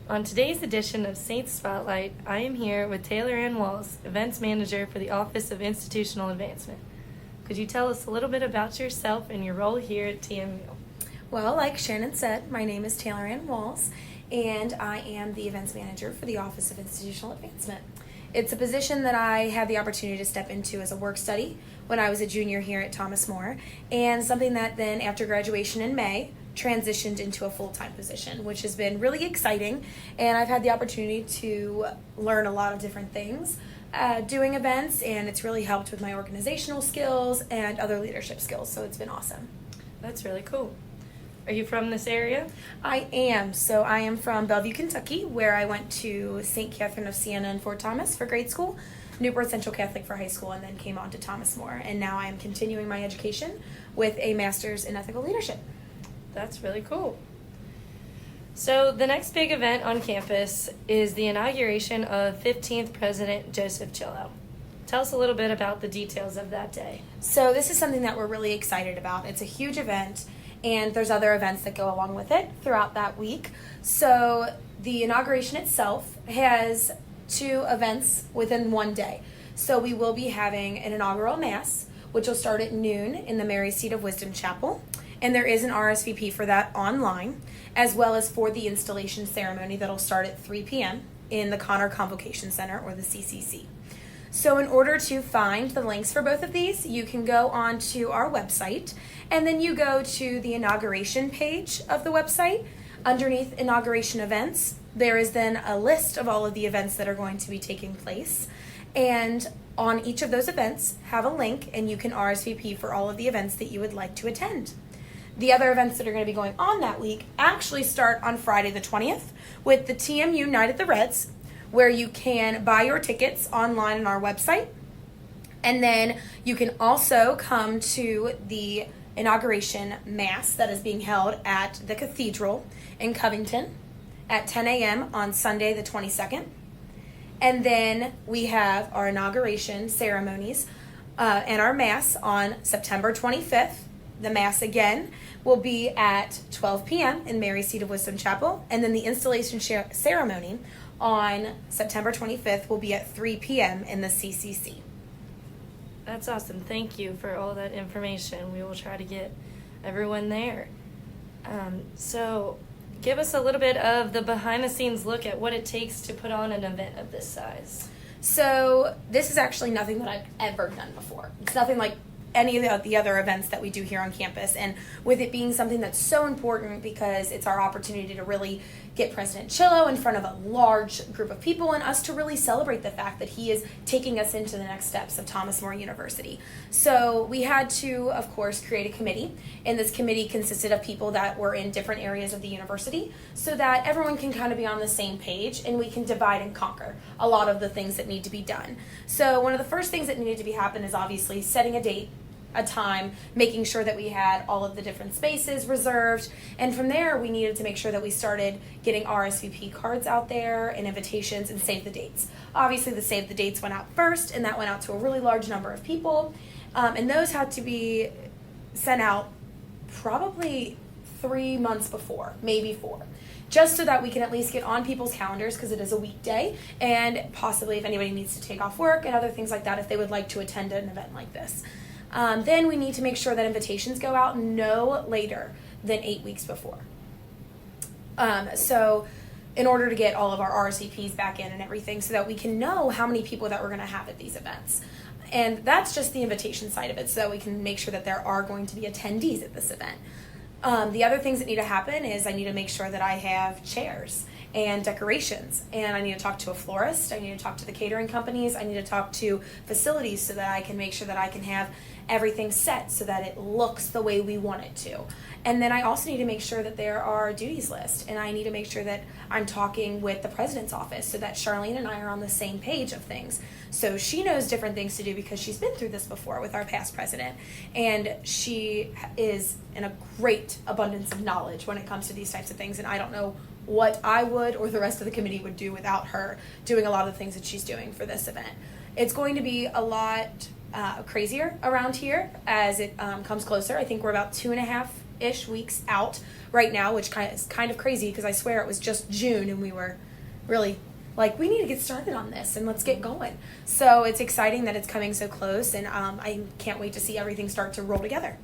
On today's edition of Saints Spotlight, I am here with Taylor Anne Walz, Events Manager for the Office of Institutional Advancement. Could you tell us a little bit about yourself and your role here at TMU? Well, like Shannon said, my name is Taylor Anne Walz, and I am the Events Manager for the Office of Institutional Advancement. It's a position that I had the opportunity to step into as a work study when I was a junior here at Thomas More, and something that then, after graduation in May, transitioned into a full-time position, which has been really exciting, and I've had the opportunity to learn a lot of different things doing events, and it's really helped with my organizational skills and other leadership skills, so it's been awesome. That's really cool. Are you from this area? I am. So I am from Bellevue, Kentucky, where I went to St. Catherine of Siena and Fort Thomas for grade school, Newport Central Catholic for high school, and then came on to Thomas More. And now I am continuing my education with a master's in ethical leadership. That's really cool. So the next big event on campus is the inauguration of 15th President Joseph Chillow. Tell us a little bit about the details of that day. So this is something that we're really excited about. It's a huge event, and there's other events that go along with it throughout that week. So the inauguration itself has 2 events within one day. So we will be having an inaugural mass, which will start at noon in the Mary Seat of Wisdom Chapel. And there is an RSVP for that online, as well as for the installation ceremony that'll start at 3 p.m. in the Connor Convocation Center, or the CCC. So in order to find the links for both of these, you can go on to our website, and then you go to the inauguration page of the website. Underneath inauguration events, there is then a list of all of the events that are going to be taking place. And on each of those events, have a link, and you can RSVP for all of the events that you would like to attend. The other events that are going to be going on that week actually start on Friday the 20th with the TMU Night at the Reds, where you can buy your tickets online on our website. And then you can also come to the inauguration mass that is being held at the Cathedral in Covington at 10 a.m. on Sunday the 22nd. And then we have our inauguration ceremonies and our mass on September 25th. The mass again will be at 12 p.m. in Mary Seat of Wisdom Chapel. And then the installation ceremony on September 25th will be at 3 p.m. in the CCC. That's awesome. Thank you for all that information. We will try to get everyone there. So give us a little bit of the behind-the-scenes look at what it takes to put on an event of this size. So this is actually nothing that I've ever done before. It's nothing like any of the other events that we do here on campus, and with it being something that's so important because it's our opportunity to really get President Chillow in front of a large group of people and us to really celebrate the fact that he is taking us into the next steps of Thomas More University. So we had to, of course, create a committee, and this committee consisted of people that were in different areas of the university so that everyone can kind of be on the same page and we can divide and conquer a lot of the things that need to be done. So one of the first things that needed to be happen is obviously setting a date, a time, making sure that we had all of the different spaces reserved, and from there we needed to make sure that we started getting RSVP cards out there and invitations and save the dates. Obviously the save the dates went out first, and that went out to a really large number of people, and those had to be sent out probably 3 months before, maybe 4, just so that we can at least get on people's calendars because it is a weekday, and possibly if anybody needs to take off work and other things like that if they would like to attend an event like this. Then we need to make sure that invitations go out no later than 8 weeks before. So in order to get all of our RSVPs back in and everything so that we can know how many people that we're going to have at these events. And that's just the invitation side of it so that we can make sure that there are going to be attendees at this event. The other things that need to happen is I need to make sure that I have chairs and decorations, and I need to talk to a florist, I need to talk to the catering companies, I need to talk to facilities so that I can make sure that I can have everything set so that it looks the way we want it to. And then I also need to make sure that there are duties lists, and I need to make sure that I'm talking with the president's office so that Charlene and I are on the same page of things. So she knows different things to do because she's been through this before with our past president, and she is in a great abundance of knowledge when it comes to these types of things, and I don't know what I would or the rest of the committee would do without her doing a lot of the things that she's doing for this event. It's going to be a lot crazier around here as it comes closer. I think we're about 2.5 2-ish weeks out right now, which is kind of crazy because I swear it was just June and we were really like, we need to get started on this and let's get going. So it's exciting that it's coming so close, and I can't wait to see everything start to roll together.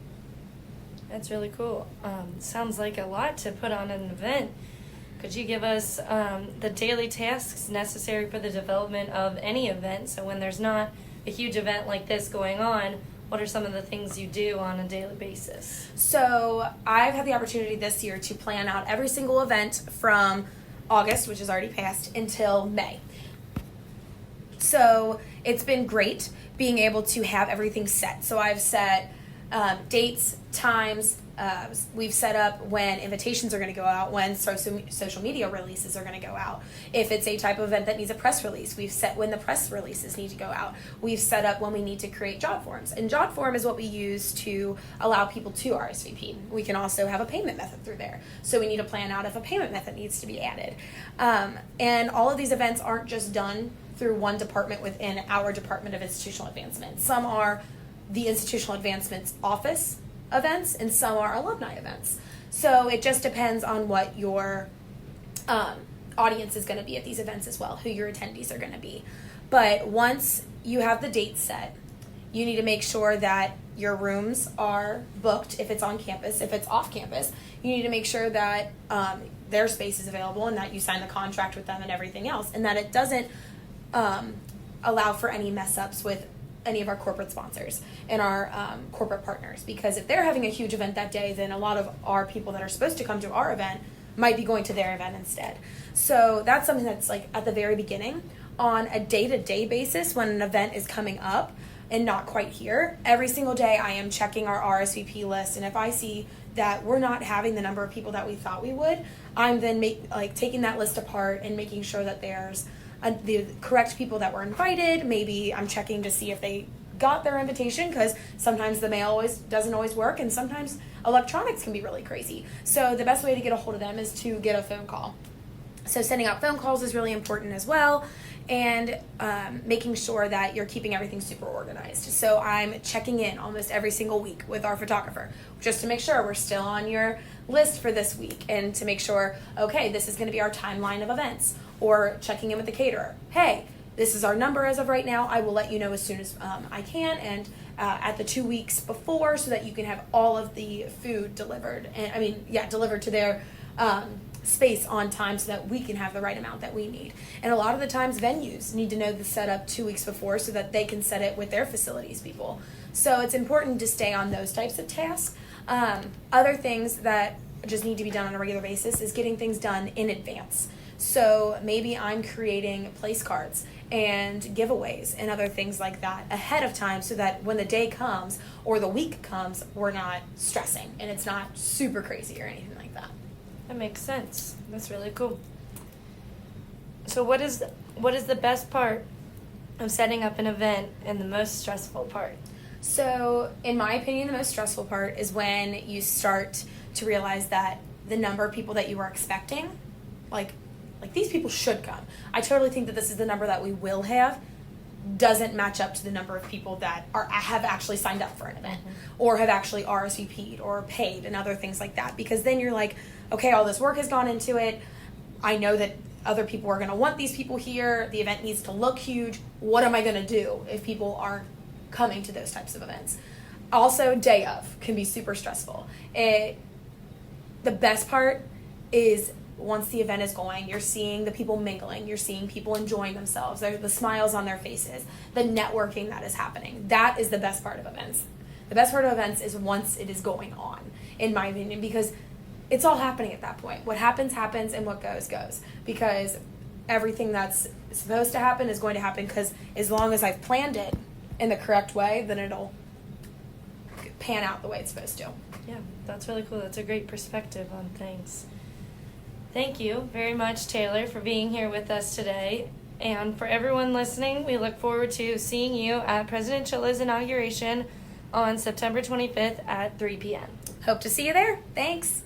That's really cool. Sounds like a lot to put on an event. Could you give us the daily tasks necessary for the development of any event? So when there's not a huge event like this going on, what are some of the things you do on a daily basis? So I've had the opportunity this year to plan out every single event from August, which is already passed, until May. So it's been great being able to have everything set. So I've set dates, times. We've set up when invitations are going to go out, when social media releases are going to go out. If it's a type of event that needs a press release, we've set when the press releases need to go out. We've set up when we need to create job forms. And job form is what we use to allow people to RSVP. We can also have a payment method through there. So we need to plan out if a payment method needs to be added. And all of these events aren't just done through one department within our Department of Institutional Advancement. Some are the Institutional Advancement's office events, and some are alumni events. So it just depends on what your audience is going to be at these events as well, who your attendees are going to be. But once you have the date set, you need to make sure that your rooms are booked if it's on campus. If it's off campus, you need to make sure that their space is available and that you sign the contract with them and everything else, and that it doesn't allow for any mess ups with any of our corporate sponsors and our corporate partners, because if they're having a huge event that day, then a lot of our people that are supposed to come to our event might be going to their event instead. So that's something that's like at the very beginning. On a day-to-day basis, when an event is coming up and not quite here, every single day I am checking our RSVP list, and if I see that we're not having the number of people that we thought we would, I'm then taking that list apart and making sure that there's the correct people that were invited. Maybe I'm checking to see if they got their invitation, because sometimes the mail doesn't always work, and sometimes electronics can be really crazy. So the best way to get a hold of them is to get a phone call. So sending out phone calls is really important as well, and making sure that you're keeping everything super organized. So I'm checking in almost every single week with our photographer just to make sure we're still on your list for this week, and to make sure, okay, this is going to be our timeline of events. Or checking in with the caterer. Hey, this is our number as of right now. I will let you know as soon as I can, and at the 2 weeks before, so that you can have all of the food delivered. And delivered to their space on time, so that we can have the right amount that we need. And a lot of the times venues need to know the setup 2 weeks before, so that they can set it with their facilities people. So it's important to stay on those types of tasks. Other things that just need to be done on a regular basis is getting things done in advance. So maybe I'm creating place cards and giveaways and other things like that ahead of time, so that when the day comes or the week comes, we're not stressing and it's not super crazy or anything like that. That makes sense. That's really cool. So what is the best part of setting up an event and the most stressful part? So in my opinion, the most stressful part is when you start to realize that the number of people that you were expecting, like these people should come. I totally think that this is the number that we will have, doesn't match up to the number of people that have actually signed up for an event, or have actually RSVP'd or paid and other things like that. Because then you're like, okay, all this work has gone into it. I know that other people are going to want these people here. The event needs to look huge. What am I going to do if people aren't coming to those types of events? Also, day of can be super stressful. The best part is once the event is going, you're seeing the people mingling, you're seeing people enjoying themselves, the smiles on their faces, the networking that is happening. That is the best part of events. The best part of events is once it is going on, in my opinion, because it's all happening at that point. What happens, happens, and what goes, goes. Because everything that's supposed to happen is going to happen, because as long as I've planned it in the correct way, then it'll pan out the way it's supposed to. Yeah, that's really cool. That's a great perspective on things. Thank you very much, Taylor, for being here with us today. And for everyone listening, we look forward to seeing you at President Chilla's inauguration on September 25th at 3 p.m. Hope to see you there. Thanks.